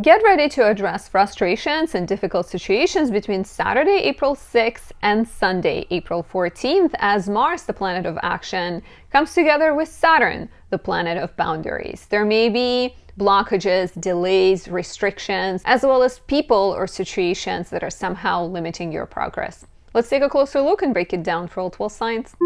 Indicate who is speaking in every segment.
Speaker 1: Get ready to address frustrations and difficult situations between Saturday, April 6th and Sunday, April 14th, as Mars, the planet of action, comes together with Saturn, the planet of boundaries. There may be blockages, delays, restrictions, as well as people or situations that are somehow limiting your progress. Let's take a closer look and break it down for all 12 signs.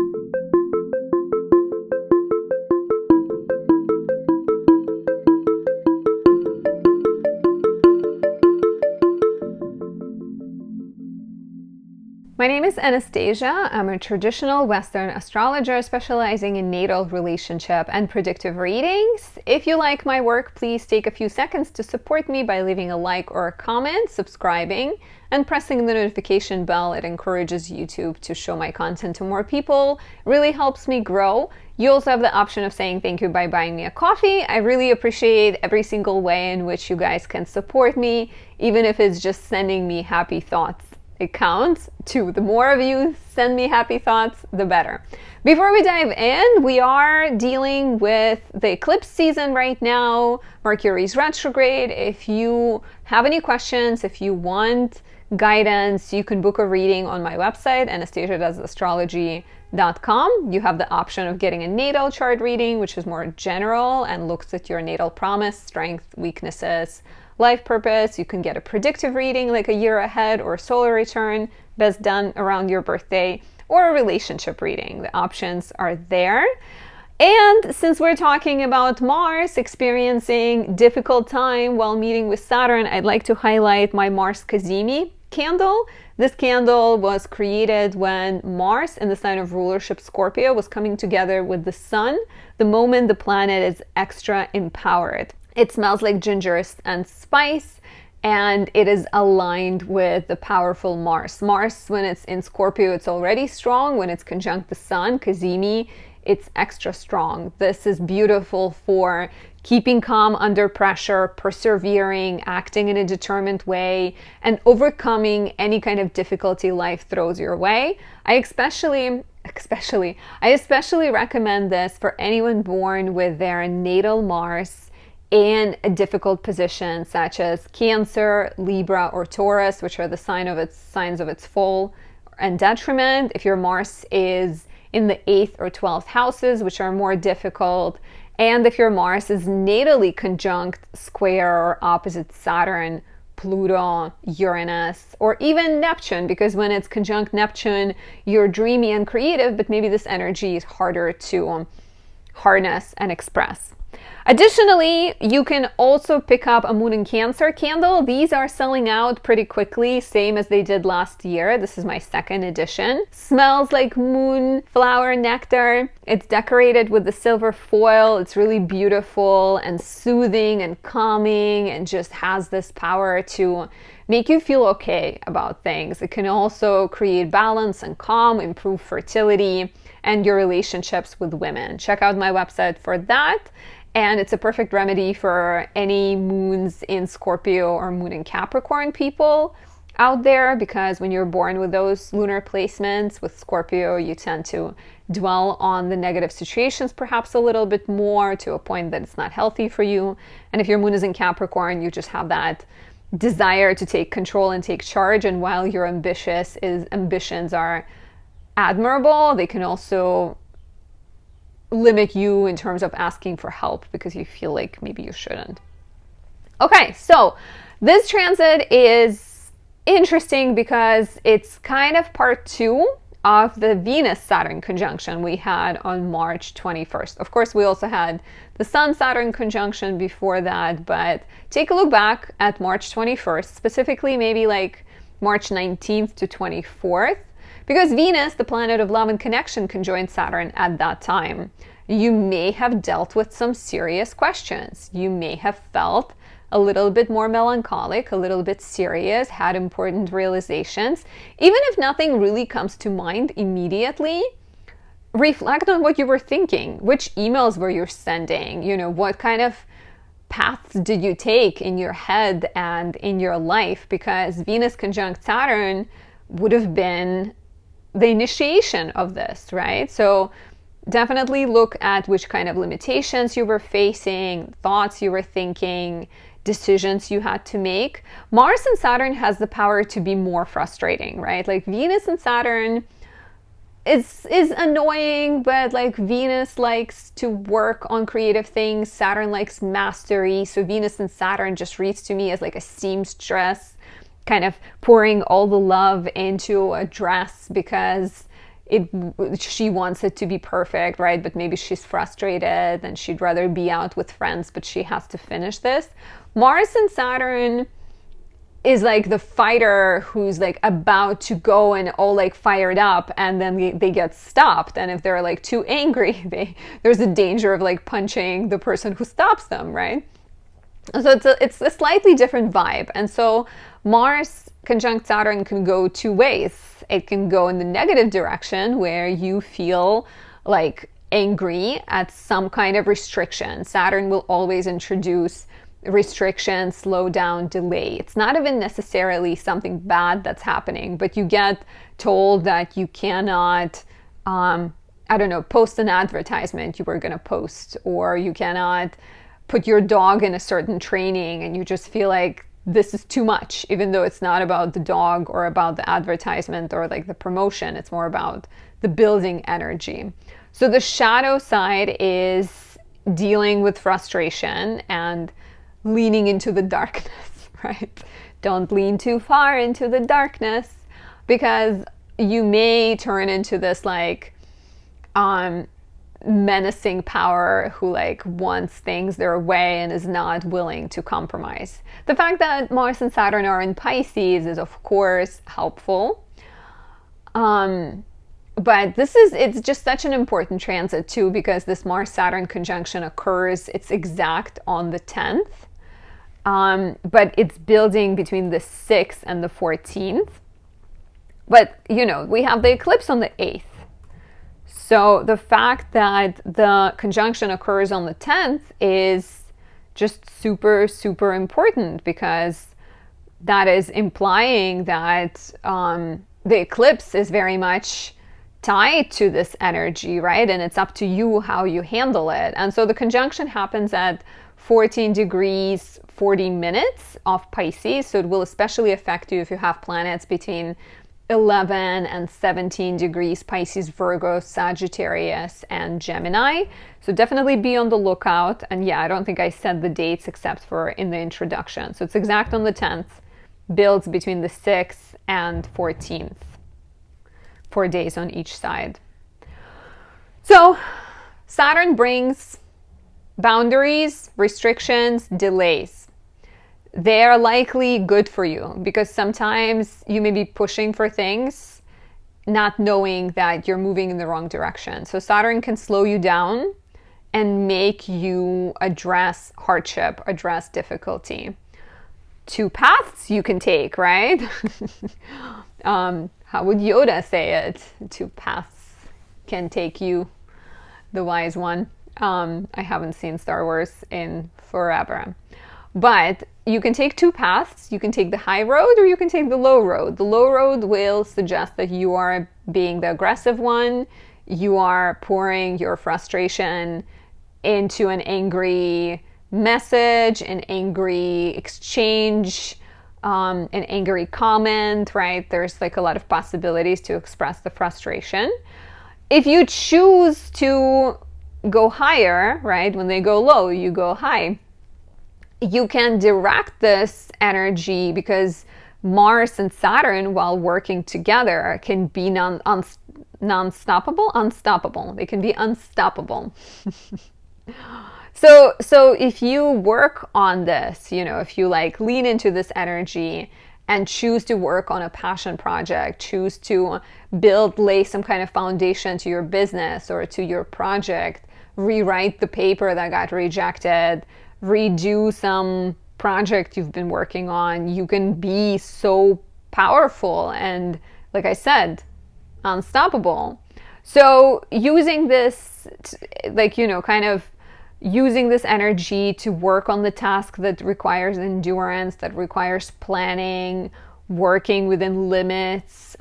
Speaker 1: My name is Anastasia. I'm a traditional Western astrologer specializing in natal, relationship, and predictive readings. If you like my work, please take a few seconds to support me by leaving a like or a comment, subscribing, and pressing the notification bell. It encourages YouTube to show my content to more people. It really helps me grow. You also have the option of saying thank you by buying me a coffee. I really appreciate every single way in which you guys can support me, even if it's just sending me happy thoughts. It counts too. The more of you send me happy thoughts, the better. Before we dive in, we are dealing with the eclipse season right now. Mercury's retrograde. If you have any questions, if you want guidance, you can book a reading on my website, anastasiadoesastrology.com. You have the option of getting a natal chart reading, which is more general and looks at your natal promise, strength, weaknesses, life purpose. You can get a predictive reading like a year ahead or a solar return, best done around your birthday, or a relationship reading. The options are there. And since we're talking about Mars experiencing difficult time while meeting with Saturn, I'd like to highlight my Mars Kazemi candle. This candle was created when Mars in the sign of rulership Scorpio was coming together with the Sun, the moment the planet is extra empowered. It smells like ginger and spice, and it is aligned with the powerful Mars. Mars, when it's in Scorpio, it's already strong. When it's conjunct the Sun, Kazemi, it's extra strong. This is beautiful for keeping calm under pressure, persevering, acting in a determined way, and overcoming any kind of difficulty life throws your way. I especially recommend this for anyone born with their natal Mars in a difficult position, such as Cancer, Libra, or Taurus, which are the signs of its fall and detriment. If your Mars is in the 8th or 12th houses, which are more difficult, and if your Mars is natally conjunct, square, or opposite Saturn, Pluto, Uranus, or even Neptune, because when it's conjunct Neptune, you're dreamy and creative, but maybe this energy is harder to harness and express. Additionally, you can also pick up a Moon in Cancer candle. These are selling out pretty quickly, same as they did last year. This is my second edition. Smells like moon flower nectar. It's decorated with the silver foil. It's really beautiful and soothing and calming, and just has this power to make you feel okay about things. It can also create balance and calm, improve fertility and your relationships with women. Check out my website for that. And it's a perfect remedy for any moons in Scorpio or moon in Capricorn people out there, because when you're born with those lunar placements with Scorpio, you tend to dwell on the negative situations perhaps a little bit more, to a point that it's not healthy for you. And if your moon is in Capricorn, you just have that desire to take control and take charge. And while your ambitions are admirable, they can also limit you in terms of asking for help because you feel like maybe you shouldn't. Okay, so this transit is interesting because it's kind of part 2 of the Venus-Saturn conjunction we had on March 21st. Of course, we also had the Sun-Saturn conjunction before that, but take a look back at March 21st, specifically maybe like March 19th to 24th, because Venus, the planet of love and connection, conjoined Saturn at that time. You may have dealt with some serious questions. You may have felt a little bit more melancholic, a little bit serious, had important realizations. Even if nothing really comes to mind immediately, reflect on what you were thinking. Which emails were you sending? What kind of paths did you take in your head and in your life? Because Venus conjunct Saturn would have been the initiation of this, right? So definitely look at which kind of limitations you were facing, thoughts you were thinking. decisions you had to make. Mars and Saturn has the power to be more frustrating, right? Like Venus and Saturn is annoying, but like Venus likes to work on creative things. Saturn likes mastery. So Venus and Saturn just reads to me as like a seamstress, kind of pouring all the love into a dress because she wants it to be perfect, right? But maybe she's frustrated and she'd rather be out with friends, but she has to finish this. Mars and Saturn is like the fighter who's like about to go and all like fired up, and then they get stopped. And if they're like too angry, there's a danger of like punching the person who stops them, right? So it's a slightly different vibe. And so Mars conjunct Saturn can go two ways. It can go in the negative direction where you feel like angry at some kind of restriction. Saturn will always introduce restriction, slow down, delay. It's not even necessarily something bad that's happening, but you get told that you cannot, post an advertisement you were going to post, or you cannot put your dog in a certain training, and you just feel like this is too much, even though it's not about the dog or about the advertisement or like the promotion. It's more about the building energy. So the shadow side is dealing with frustration and leaning into the darkness, right? Don't lean too far into the darkness, because you may turn into this like menacing power who like wants things their way and is not willing to compromise. The fact that Mars and Saturn are in Pisces is of course helpful. But it's just such an important transit too, because this Mars-Saturn conjunction occurs, it's exact on the 10th. But it's building between the 6th and the 14th. But, we have the eclipse on the 8th. So the fact that the conjunction occurs on the 10th is just super, super important, because that is implying that the eclipse is very much tied to this energy, right? And it's up to you how you handle it. And so the conjunction happens at 14 degrees 40 minutes of Pisces. So it will especially affect you if you have planets between 11 and 17 degrees Pisces, Virgo, Sagittarius, and Gemini. So definitely be on the lookout. And yeah, I don't think I said the dates except for in the introduction. So it's exact on the 10th, builds between the 6th and 14th. 4 days on each side. So Saturn brings boundaries, restrictions, delays. They're likely good for you, because sometimes you may be pushing for things not knowing that you're moving in the wrong direction. So Saturn can slow you down and make you address hardship, address difficulty. Two paths you can take, right? How would Yoda say it? Two paths can take you, the wise one. I haven't seen Star Wars in forever. But you can take two paths. You can take the high road or you can take the low road. The low road will suggest that you are being the aggressive one. You are pouring your frustration into an angry message, an angry exchange, an angry comment, right? There's like a lot of possibilities to express the frustration. If you choose to go higher, right? When they go low, you go high. You can direct this energy, because Mars and Saturn, while working together, can be unstoppable. They can be unstoppable. So if you work on this, if you like lean into this energy and choose to work on a passion project, choose to lay some kind of foundation to your business or to your project, rewrite the paper that got rejected, redo some project you've been working on, you can be so powerful and, like I said, unstoppable. So using this, using this energy to work on the task that requires endurance, that requires planning, working within limits,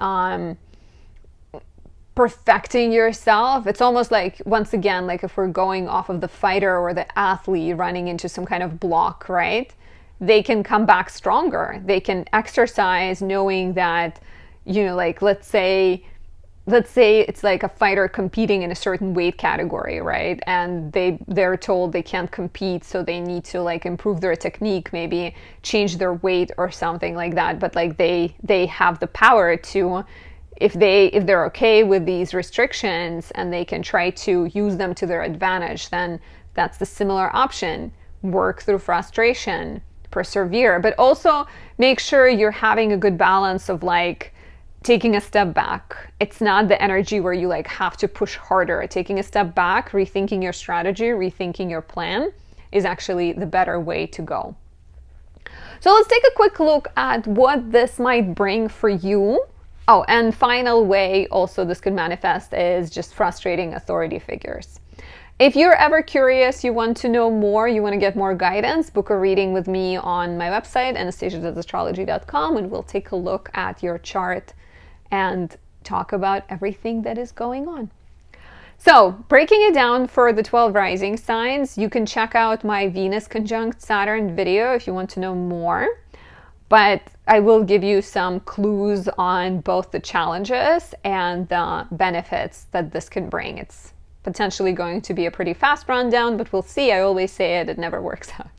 Speaker 1: perfecting yourself. It's almost like, once again, like if we're going off of the fighter or the athlete running into some kind of block, right? they can come back stronger. They can exercise knowing that, like let's say it's like a fighter competing in a certain weight category, right? And they're told they can't compete, so they need to like improve their technique, maybe change their weight or something like that. But like they have the power to, if they're okay with these restrictions and they can try to use them to their advantage, then that's the similar option. Work through frustration, persevere, but also make sure you're having a good balance of like taking a step back. It's not the energy where you like have to push harder. Taking a step back, rethinking your strategy, rethinking your plan is actually the better way to go. So let's take a quick look at what this might bring for you. Oh, and final way also this could manifest is just frustrating authority figures. If you're ever curious, you want to know more, you want to get more guidance, book a reading with me on my website, anastasia.astrology.com, and we'll take a look at your chart and talk about everything that is going on. So, breaking it down for the 12 rising signs, you can check out my Venus conjunct Saturn video if you want to know more. But I will give you some clues on both the challenges and the benefits that this can bring. It's potentially going to be a pretty fast rundown, but we'll see. I always say it never works out.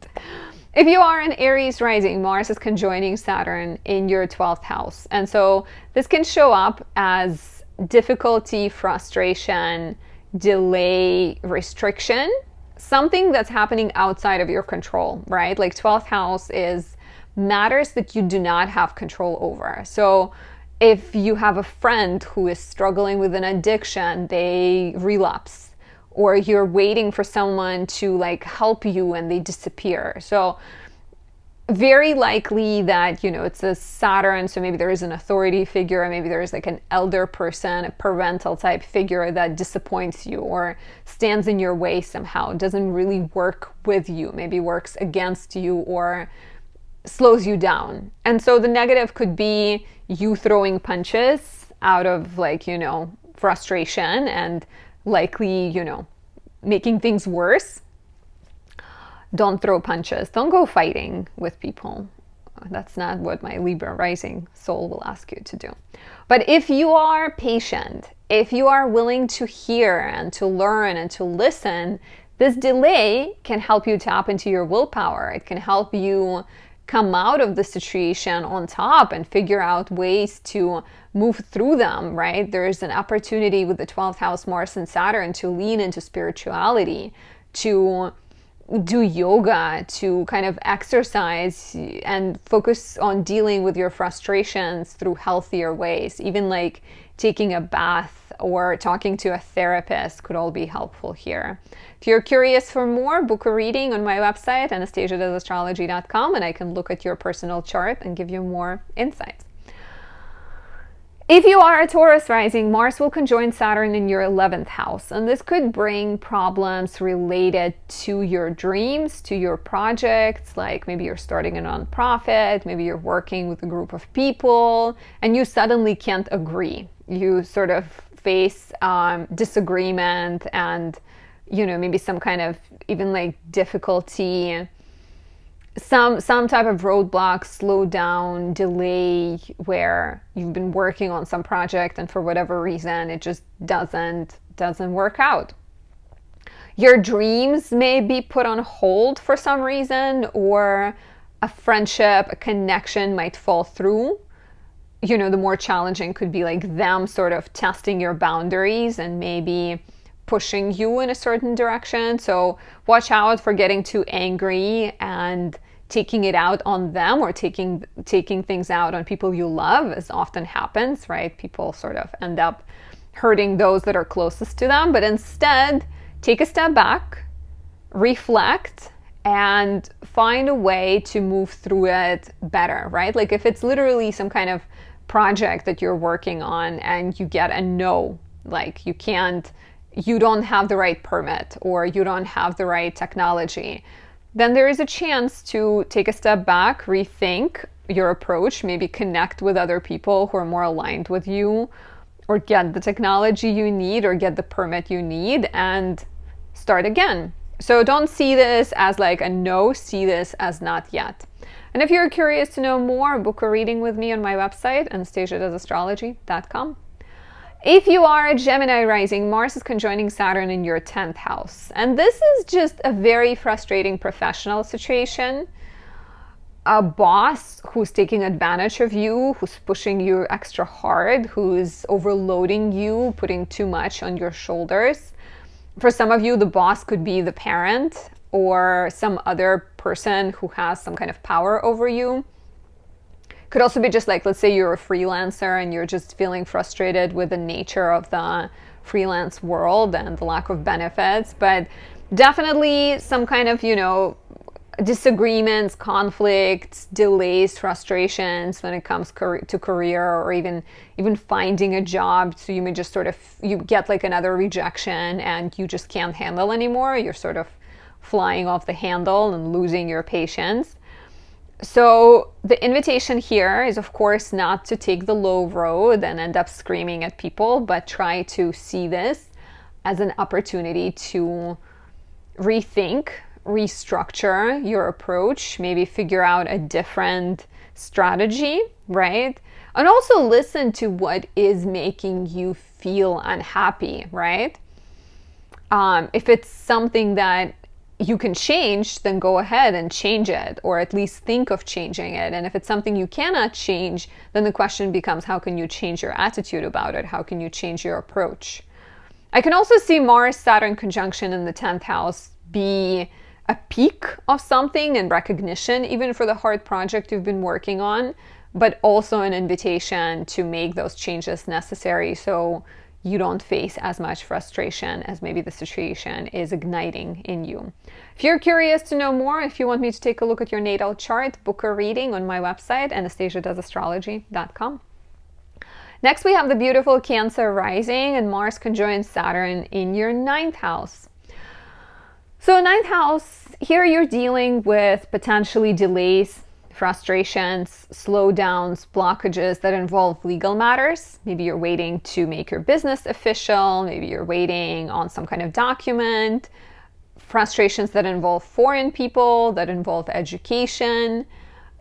Speaker 1: If you are an Aries rising, Mars is conjoining Saturn in your 12th house. And so this can show up as difficulty, frustration, delay, restriction, something that's happening outside of your control, right? Like 12th house is matters that you do not have control over. So if you have a friend who is struggling with an addiction, they relapse, or you're waiting for someone to like help you and they disappear. So very likely that, it's a Saturn, so maybe there is an authority figure, maybe there is like an elder person, a parental type figure that disappoints you or stands in your way somehow, doesn't really work with you, maybe works against you or slows you down. And so the negative could be you throwing punches out of like, frustration and likely, making things worse. Don't throw punches. Don't go fighting with people. That's not what my Libra rising soul will ask you to do. But if you are patient, if you are willing to hear and to learn and to listen, this delay can help you tap into your willpower. It can help you come out of the situation on top and figure out ways to move through them, right? There's an opportunity with the 12th house Mars and Saturn to lean into spirituality, to do yoga, to kind of exercise and focus on dealing with your frustrations through healthier ways. Even like taking a bath or talking to a therapist could all be helpful here. If you're curious for more, book a reading on my website, anastasia.astrology.com, and I can look at your personal chart and give you more insights. If you are a Taurus rising, Mars will conjoin Saturn in your 11th house, and this could bring problems related to your dreams, to your projects, like maybe you're starting a nonprofit, maybe you're working with a group of people, and you suddenly can't agree. You sort of face disagreement and, maybe some kind of even like difficulty, some type of roadblock, slow down, delay, where you've been working on some project and for whatever reason it just doesn't work out. Your dreams may be put on hold for some reason, or a friendship, a connection might fall through. The more challenging could be like them sort of testing your boundaries and maybe pushing you in a certain direction. So watch out for getting too angry and taking it out on them, or taking things out on people you love, as often happens, right? People sort of end up hurting those that are closest to them. But instead, take a step back, reflect, and find a way to move through it better, right? Like if it's literally some kind of project that you're working on and you get a no, like you don't have the right permit or you don't have the right technology, then there is a chance to take a step back, rethink your approach, maybe connect with other people who are more aligned with you, or get the technology you need or get the permit you need and start again. So don't see this as like a no, see this as not yet. And if you're curious to know more, book a reading with me on my website, anastasiadoesastrology.com. If you are a Gemini rising, Mars is conjoining Saturn in your 10th house. And this is just a very frustrating professional situation. A boss who's taking advantage of you, who's pushing you extra hard, who's overloading you, putting too much on your shoulders. For some of you, the boss could be the parent or some other person who has some kind of power over you. Could also be just like, let's say you're a freelancer and you're just feeling frustrated with the nature of the freelance world and the lack of benefits, but definitely some kind of, disagreements, conflicts, delays, frustrations when it comes to career or even finding a job. So you may just you get like another rejection and you just can't handle anymore. You're sort of flying off the handle and losing your patience. So the invitation here is, of course, not to take the low road and end up screaming at people, but try to see this as an opportunity to rethink, restructure your approach, maybe figure out a different strategy, right? And also listen to what is making you feel unhappy, right? If it's something that you can change, then go ahead and change it, or at least think of changing it. And if it's something you cannot change, then the question becomes, how can you change your attitude about it? How can you change your approach? I can also see Mars-Saturn conjunction in the 10th house be a peak of something and recognition, even for the hard project you've been working on, but also an invitation to make those changes necessary so you don't face as much frustration as maybe the situation is igniting in you. If you're curious to know more, if you want me to take a look at your natal chart, book a reading on my website, anastasiadoesastrology.com. Next, we have the beautiful Cancer rising and Mars conjoins Saturn in your 9th house. So 9th house, here you're dealing with potentially delays, frustrations, slowdowns, blockages that involve legal matters. Maybe you're waiting to make your business official. Maybe you're waiting on some kind of document. Frustrations that involve foreign people, that involve education.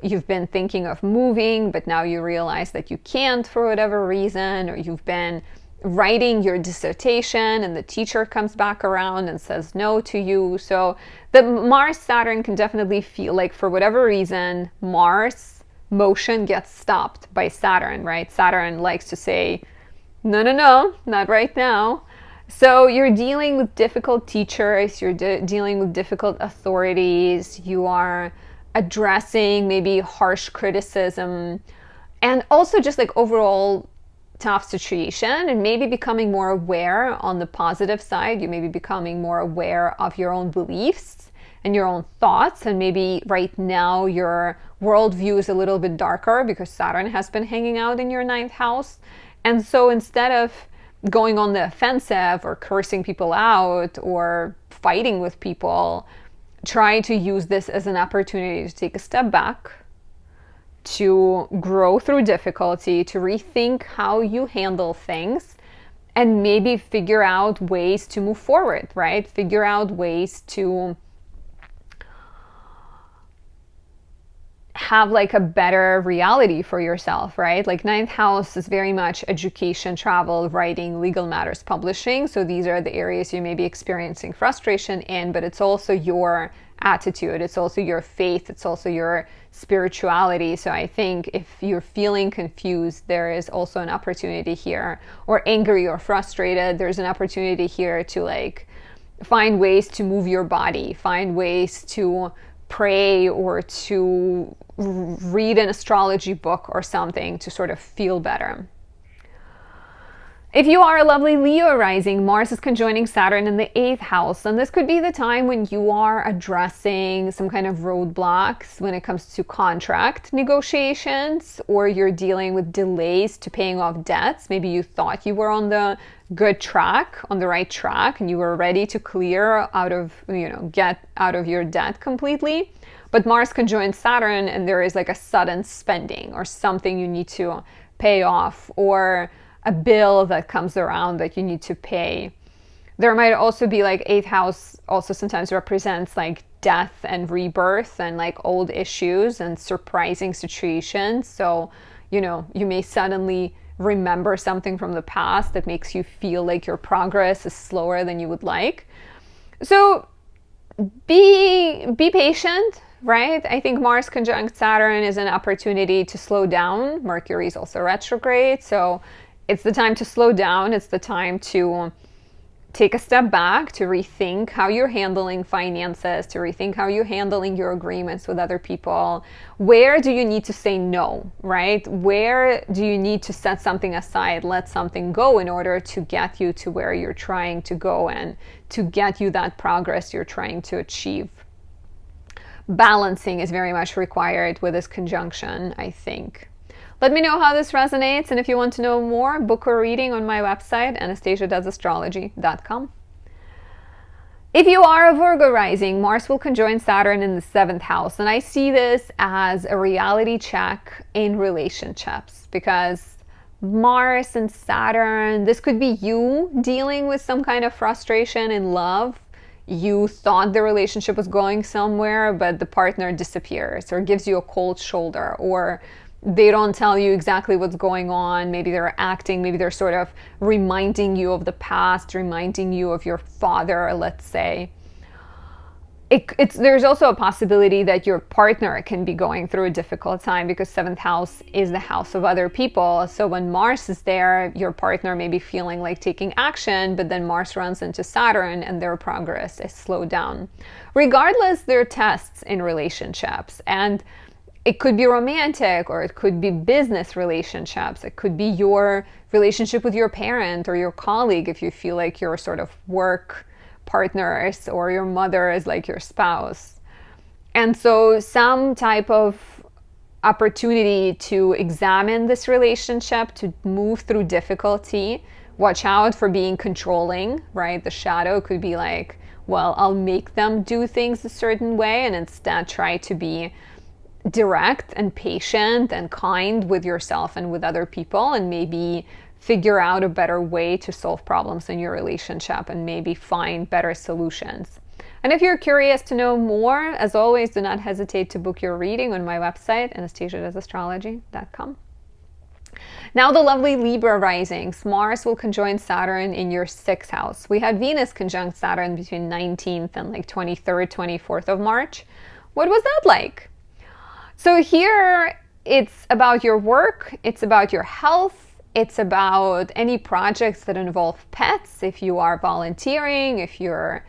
Speaker 1: You've been thinking of moving, but now you realize that you can't for whatever reason, or you've been writing your dissertation and the teacher comes back around and says no to you. So the Mars-Saturn can definitely feel like, for whatever reason, Mars motion gets stopped by Saturn, right? Saturn likes to say, no, not right now. So you're dealing with difficult teachers, you're dealing with difficult authorities, you are addressing maybe harsh criticism, and also just like overall tough situation, and maybe becoming more aware on the positive side. You may be becoming more aware of your own beliefs and your own thoughts, and maybe right now your worldview is a little bit darker because Saturn has been hanging out in your 9th house. And so instead of going on the offensive or cursing people out or fighting with people, try to use this as an opportunity to take a step back, to grow through difficulty, to rethink how you handle things, and maybe figure out ways to move forward, right? Figure out ways to have like a better reality for yourself, right? Like 9th house is very much education, travel, writing, legal matters, publishing. So these are the areas you may be experiencing frustration in, but it's also your attitude, it's also your faith, it's also your spirituality. So I think if you're feeling confused, there is also an opportunity here, or angry or frustrated, there's an opportunity here to like find ways to move your body, find ways to pray or to read an astrology book or something to sort of feel better. If you are a lovely Leo rising, Mars is conjoining Saturn in the 8th house, and this could be the time when you are addressing some kind of roadblocks when it comes to contract negotiations, or you're dealing with delays to paying off debts. Maybe you thought you were on the good track, on the right track, and you were ready to clear out of, get out of your debt completely. But Mars conjoins Saturn, and there is like a sudden spending or something you need to pay off, or a bill that comes around that you need to pay. There might also be like 8th house also sometimes represents like death and rebirth and like old issues and surprising situations. So, you know, you may suddenly remember something from the past that makes you feel like your progress is slower than you would like. So be patient, right? I think Mars conjunct Saturn is an opportunity to slow down. Mercury is also retrograde, so it's the time to slow down. It's the time to take a step back, to rethink how you're handling finances, to rethink how you're handling your agreements with other people. Where do you need to say no, right? Where do you need to set something aside, let something go in order to get you to where you're trying to go and to get you that progress you're trying to achieve? Balancing is very much required with this conjunction, I think. Let me know how this resonates, and if you want to know more, book a reading on my website, anastasiadoesastrology.com. If you are a Virgo rising, Mars will conjoin Saturn in the 7th house, and I see this as a reality check in relationships, because Mars and Saturn, this could be you dealing with some kind of frustration in love. You thought the relationship was going somewhere, but the partner disappears or gives you a cold shoulder, or they don't tell you exactly what's going on. Maybe they're acting, maybe they're sort of reminding you of the past, reminding you of your father, let's say. There's also a possibility that your partner can be going through a difficult time, because 7th house is the house of other people. So when Mars is there, your partner may be feeling like taking action, but then Mars runs into Saturn and their progress is slowed down. Regardless, there are tests in relationships, and it could be romantic, or it could be business relationships. It could be your relationship with your parent or your colleague, if you feel like you're sort of work partners, or your mother is like your spouse. And so some type of opportunity to examine this relationship, to move through difficulty. Watch out for being controlling, right? The shadow could be like, well, I'll make them do things a certain way, and instead try to be direct and patient and kind with yourself and with other people, and maybe figure out a better way to solve problems in your relationship and maybe find better solutions. And if you're curious to know more, as always, do not hesitate to book your reading on my website, anastasiadoesastrology.com. Now the lovely Libra risings. Mars will conjoin Saturn in your 6th house. We had Venus conjunct Saturn between 19th and like 23rd, 24th of March. What was that like? So here it's about your work, it's about your health, it's about any projects that involve pets, if you are volunteering, if you're,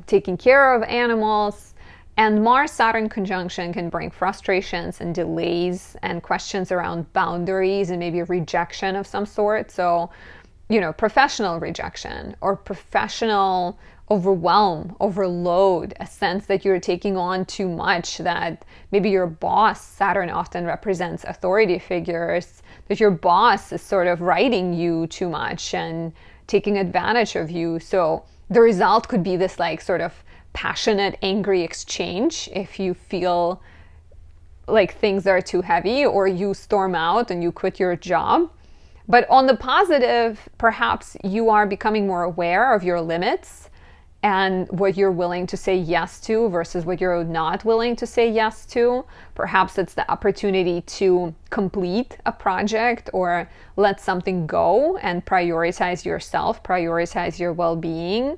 Speaker 1: taking care of animals. And Mars-Saturn conjunction can bring frustrations and delays and questions around boundaries and maybe rejection of some sort. So, professional rejection or professional overwhelm, overload, a sense that you're taking on too much, that maybe your boss, Saturn often represents authority figures, that your boss is sort of writing you too much and taking advantage of you. So the result could be this like sort of passionate, angry exchange if you feel like things are too heavy, or you storm out and you quit your job. But on the positive, perhaps you are becoming more aware of your limits and what you're willing to say yes to versus what you're not willing to say yes to. Perhaps it's the opportunity to complete a project or let something go and prioritize yourself, prioritize your well-being.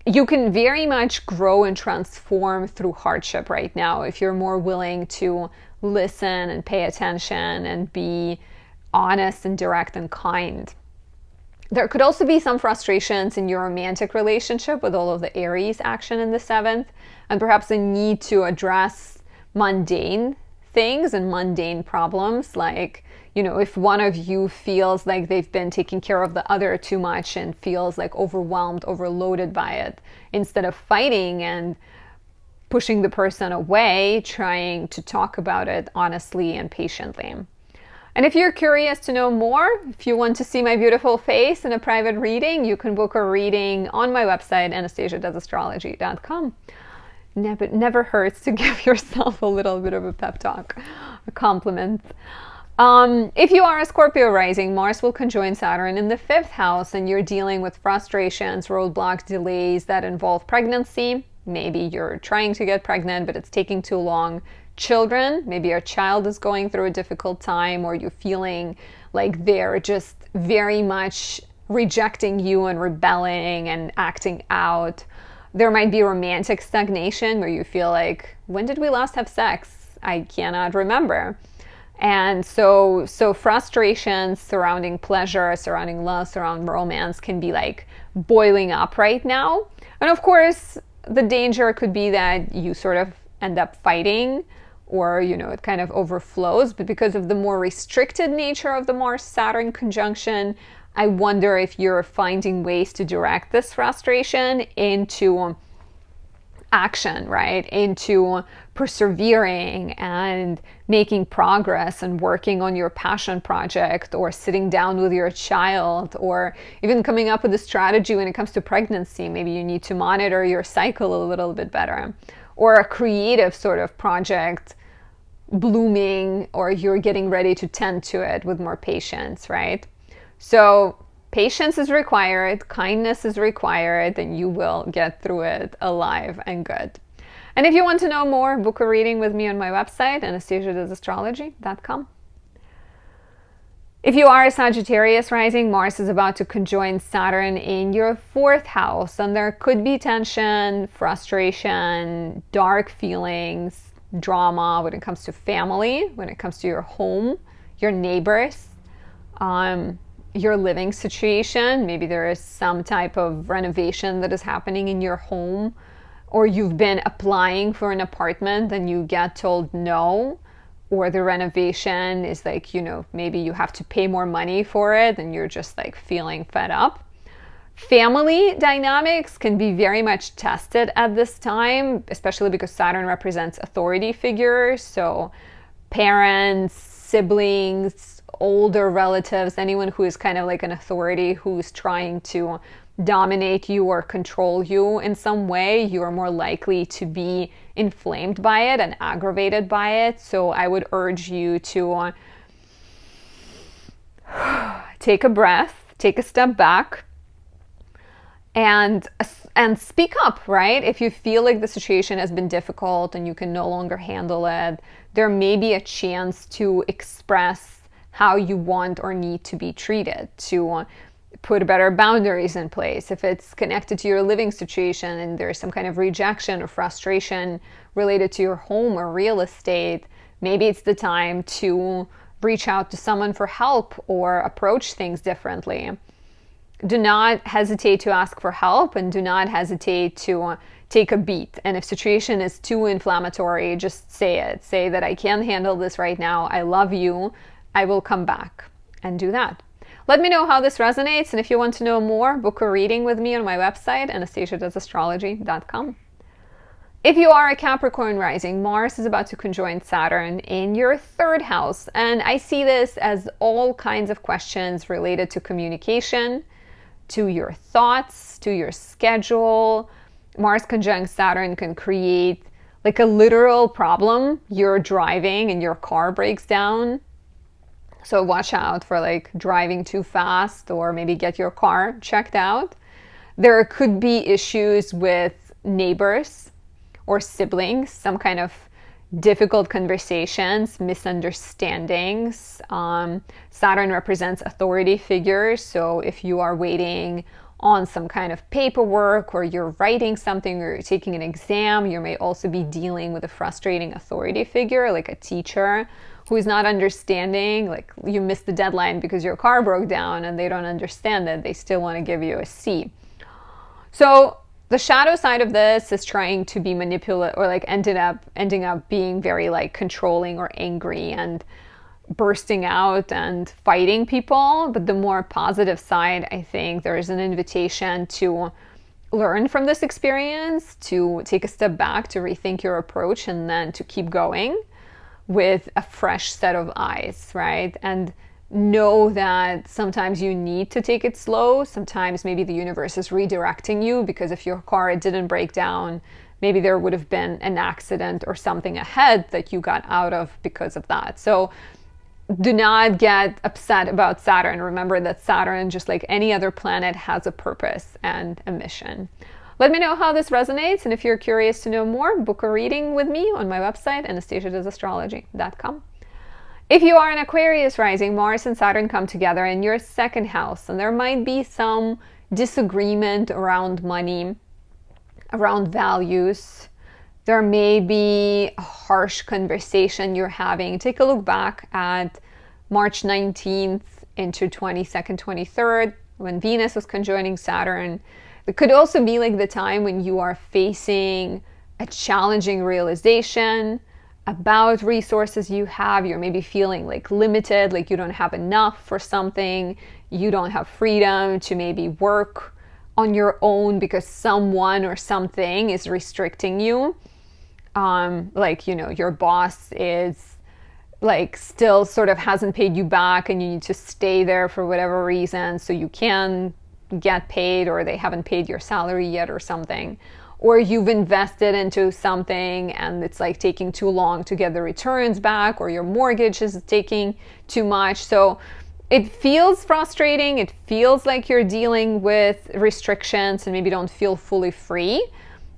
Speaker 1: You can very much grow and transform through hardship right now if you're more willing to listen and pay attention and be honest and direct and kind. There could also be some frustrations in your romantic relationship with all of the Aries action in the 7th, and perhaps a need to address mundane things and mundane problems, like, if one of you feels like they've been taking care of the other too much and feels like overwhelmed, overloaded by it, instead of fighting and pushing the person away, trying to talk about it honestly and patiently. And if you're curious to know more, if you want to see my beautiful face in a private reading, you can book a reading on my website, anastasiadoesastrology.com. Never hurts to give yourself a little bit of a pep talk, a compliment. If you are a Scorpio rising, Mars will conjoin Saturn in the 5th house, and you're dealing with frustrations, roadblocks, delays that involve pregnancy, Maybe you're trying to get pregnant, but it's taking too long. Children, maybe your child is going through a difficult time, or you're feeling like they're just very much rejecting you and rebelling and acting out. There might be romantic stagnation where you feel like, when did we last have sex? I cannot remember. And so frustrations surrounding pleasure, surrounding love, surrounding romance can be like boiling up right now. And of course, the danger could be that you sort of end up fighting, or, it kind of overflows. But because of the more restricted nature of the Mars-Saturn conjunction, I wonder if you're finding ways to direct this frustration into action, right? Into persevering and making progress and working on your passion project, or sitting down with your child, or even coming up with a strategy when it comes to pregnancy. Maybe you need to monitor your cycle a little bit better, or a creative sort of project blooming, or you're getting ready to tend to it with more patience, right? So patience is required, kindness is required, and you will get through it alive and good. And if you want to know more, book a reading with me on my website, anastasiadoesastrology.com. If you are a Sagittarius rising, Mars is about to conjoin Saturn in your 4th house, and there could be tension, frustration, dark feelings, drama when it comes to family, when it comes to your home, your neighbors, your living situation. Maybe there is some type of renovation that is happening in your home, or you've been applying for an apartment and you get told no, or the renovation is like, maybe you have to pay more money for it and you're just like feeling fed up. Family dynamics can be very much tested at this time, especially because Saturn represents authority figures. So parents, siblings, older relatives, anyone who is kind of like an authority who's trying to dominate you or control you in some way, you are more likely to be inflamed by it and aggravated by it. So I would urge you to take a breath, take a step back, and speak up, right? If you feel like the situation has been difficult and you can no longer handle it, there may be a chance to express how you want or need to be treated, to put better boundaries in place. If it's connected to your living situation and there's some kind of rejection or frustration related to your home or real estate, maybe it's the time to reach out to someone for help or approach things differently. Do not hesitate to ask for help, and do not hesitate to take a beat. And if situation is too inflammatory, just say it. Say that I can't handle this right now. I love you. I will come back, and do that. Let me know how this resonates, and if you want to know more, book a reading with me on my website, anastasiadoesastrology.com. If you are a Capricorn rising, Mars is about to conjoin Saturn in your 3rd house, and I see this as all kinds of questions related to communication, to your thoughts, to your schedule. Mars conjunct Saturn can create like a literal problem. You're driving and your car breaks down. So watch out for like driving too fast, or maybe get your car checked out. There could be issues with neighbors or siblings, some kind of difficult conversations, misunderstandings. Saturn represents authority figures. So if you are waiting on some kind of paperwork, or you're writing something, or you're taking an exam, you may also be dealing with a frustrating authority figure, like a teacher who is not understanding, like you missed the deadline because your car broke down and they don't understand it. They still want to give you a C. So the shadow side of this is trying to be manipulative, or like ending up being very like controlling or angry and bursting out and fighting people. But the more positive side, I think there is an invitation to learn from this experience, to take a step back, to rethink your approach, and then to keep going with a fresh set of eyes, right? And know that sometimes you need to take it slow. Sometimes maybe the universe is redirecting you, because if your car didn't break down, maybe there would have been an accident or something ahead that you got out of because of that. So do not get upset about Saturn. Remember that Saturn, just like any other planet, has a purpose and a mission. Let me know how this resonates, and if you're curious to know more, book a reading with me on my website, anastasiadoesastrology.com. If you are an Aquarius rising, Mars and Saturn come together in your second house, and there might be some disagreement around money, around values. There may be a harsh conversation you're having. Take a look back at March 19th into 22nd, 23rd, when Venus was conjoining Saturn. It could also be like the time when you are facing a challenging realization about resources you have. You're maybe feeling like limited, like you don't have enough for something. You don't have freedom to maybe work on your own because someone or something is restricting you. Like, you know, your boss is like still sort of hasn't paid you back and you need to stay there for whatever reason so you can get paid, or they haven't paid your salary yet or something. Or you've invested into something and it's like taking too long to get the returns back, or your mortgage is taking too much. So it feels frustrating. It feels like you're dealing with restrictions and maybe don't feel fully free.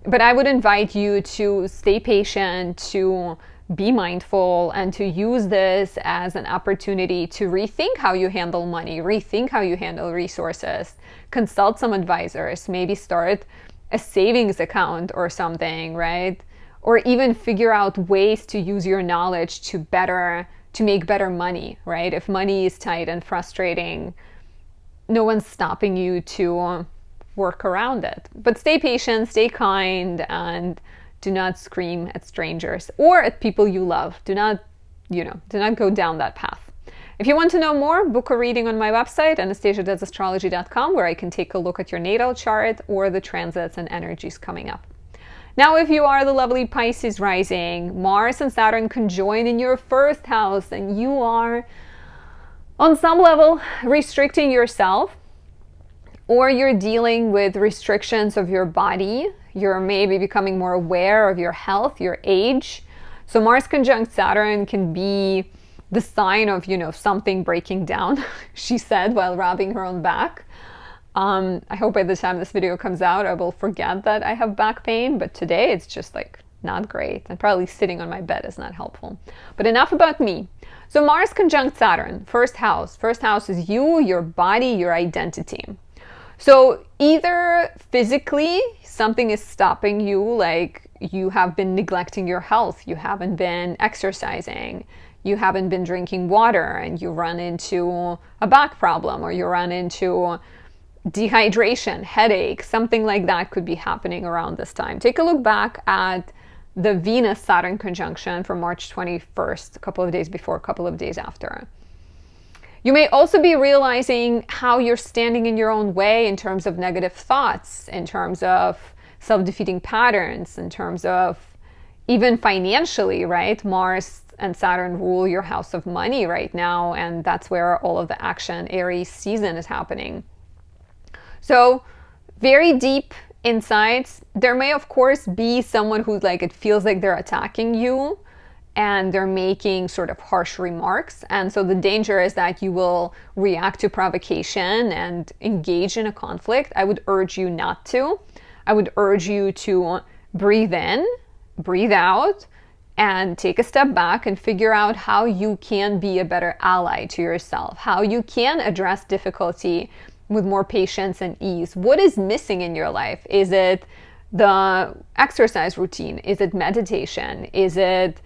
Speaker 1: But I would invite you to stay patient, to be mindful, and to use this as an opportunity to rethink how you handle money, rethink how you handle resources, consult some advisors, maybe start a savings account or something, right? Or even figure out ways to use your knowledge to make better money, right? If money is tight and frustrating, no one's stopping you to work around it. But stay patient, stay kind, and do not scream at strangers or at people you love. Do not go down that path. If you want to know more, book a reading on my website, anastasiadoesastrology.com, where I can take a look at your natal chart or the transits and energies coming up. Now, if you are the lovely Pisces rising, Mars and Saturn conjoin in your first house, and you are on some level restricting yourself, or you're dealing with restrictions of your body. You're maybe becoming more aware of your health, your age. So Mars conjunct Saturn can be the sign of, something breaking down, she said while rubbing her own back. I hope by the time this video comes out, I will forget that I have back pain, but today it's just like not great, and probably sitting on my bed is not helpful. But enough about me. So Mars conjunct Saturn, first house. First house is you, your body, your identity. So either physically something is stopping you, like you have been neglecting your health, you haven't been exercising, you haven't been drinking water, and you run into a back problem, or you run into dehydration, headache, something like that could be happening around this time. Take a look back at the Venus-Saturn conjunction from March 21st, a couple of days before, a couple of days after. You may also be realizing how you're standing in your own way in terms of negative thoughts, in terms of self-defeating patterns, in terms of even financially, right? Mars and Saturn rule your house of money right now, and that's where all of the action, Aries season, is happening. So very deep insights. There may, of course, be someone who's like, it feels like they're attacking you, and they're making sort of harsh remarks. And so the danger is that you will react to provocation and engage in a conflict. I would urge you not to. I would urge you to breathe in, breathe out, and take a step back and figure out how you can be a better ally to yourself, how you can address difficulty with more patience and ease. What is missing in your life? Is it the exercise routine? Is it meditation? Is it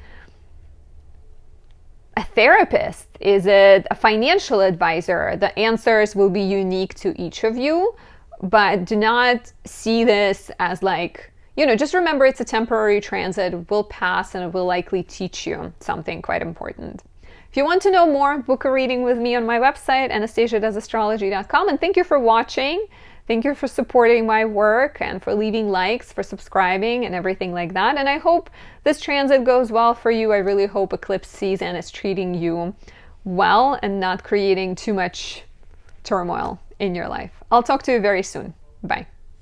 Speaker 1: a therapist? Is it a financial advisor? The answers will be unique to each of you, but do not see this as like, just remember it's a temporary transit. It will pass, and it will likely teach you something quite important. If you want to know more, book a reading with me on my website, anastasiadoesastrology.com, and thank you for watching. Thank you for supporting my work and for leaving likes, for subscribing and everything like that. And I hope this transit goes well for you. I really hope eclipse season is treating you well and not creating too much turmoil in your life. I'll talk to you very soon. Bye.